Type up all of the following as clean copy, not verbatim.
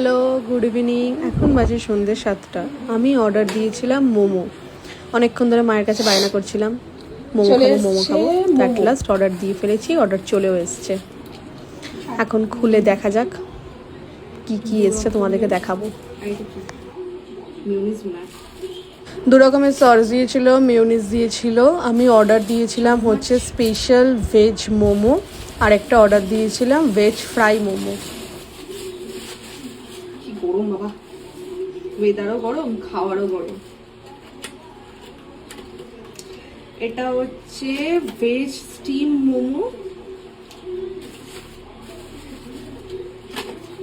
Hello, good evening. এখন বাজে সন্ধ্যে 7টা। আমি অর্ডার দিয়েছিলাম মোমো। অনেকক্ষণ ধরে মায়ের কাছে বায়না করছিলাম মোমো খাবো। অ্যাট লাস্ট অর্ডার দিয়ে ফেলেছি, অর্ডার চলেও এসছে। এখন খুলে দেখা যাক কি কি এসছে, তোমাদেরকে দেখাবো। দু রকমের সস দিয়েছিল, মেয়োনিজ দিয়েছিল। আমি অর্ডার দিয়েছিলাম হচ্ছে স্পেশাল ভেজ মোমো, আর একটা অর্ডার দিয়েছিলাম ভেজ ফ্রাই মোমো। গরম বাবা, ওয়েদারও গরম, খাওয়ারও গরম। এটা হচ্ছে veg steam momo.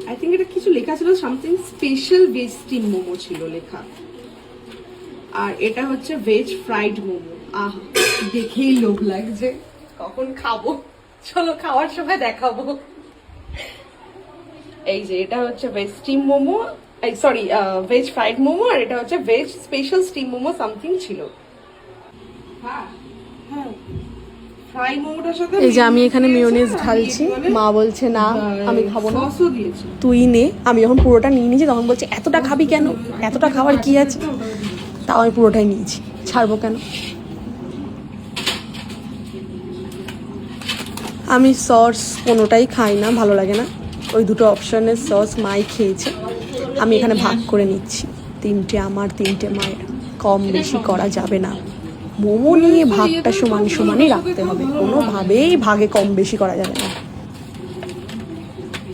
I think এটা কিছু লেখা ছিল, something special veg steam momo ছিল লেখা। আর এটা হচ্ছে ভেজ ফ্রাইড মোমো। আহা, দেখেই লোভ লাগছে, কখন খাবো। চলো খাওয়ার সময় দেখাবো। এই যে এটা হচ্ছে veg steam momo, sorry veg fried momo, আর এটা হচ্ছে veg special steam momo something ছিল। ফ্রাই মোমোটার সাথে এই যে আমি এখানে মেয়োনিজ ঢালছি, মা বলছে না আমি খাবো না, তুই নে। আমি যখন পুরোটা নিয়ে নিয়েছি তখন বলছে এতটা খাবি কেন, এতটা খাওয়ার কি আছে? তাও আমি পুরোটাই নিয়েছি, ছাড়বো কেন। আমি সস কোনোটাই খাই না, ভালো লাগে না। ওই দুটো অপশনের সস মাই খেয়েছে, আমি এখানে ভাগ করে নিচ্ছি। 3টে আমার, 3টে মায়ের, কম বেশি করা যাবে না। মোমো নিয়ে ভাগটা সমান সমানই রাখতে হবে, কোনোভাবেই ভাগে কম বেশি করা যাবে না।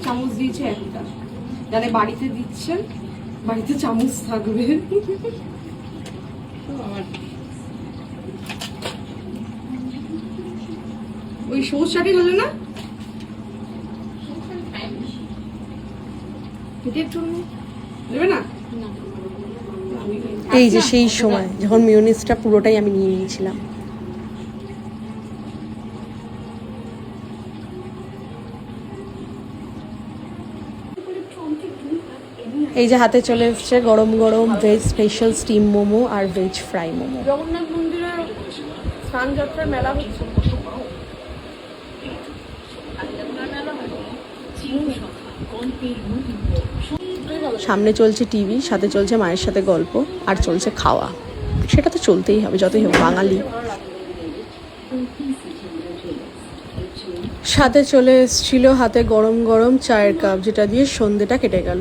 চামচ দিয়েছে একটা, জানে বাড়িতে দিচ্ছেন, বাড়িতে চামচ থাকবে। ওই সৌচাটি হলো না, দেবে না। এই যে সেই সময় যখন মেয়োনিজটা পুরোটাই আমি নিয়ে নিয়েছিলাম। এই যে হাতে চলে এসছে গরম গরম ভেজ স্পেশাল স্টিম মোমো আর ভেজ ফ্রাই মোমো। জগন্নাথ মন্দিরে স্নান যাত্রার মেলা হচ্ছে। সামনে চলছে টিভি, সাথে চলছে মায়ের সাথে গল্প, আর চলছে খাওয়া। সেটা তো চলতেই হবে, যতই হোক বাঙালি। সাথে চলে এসেছিল হাতে গরম গরম চায়ের কাপ, যেটা দিয়ে সন্ধেটা কেটে গেল।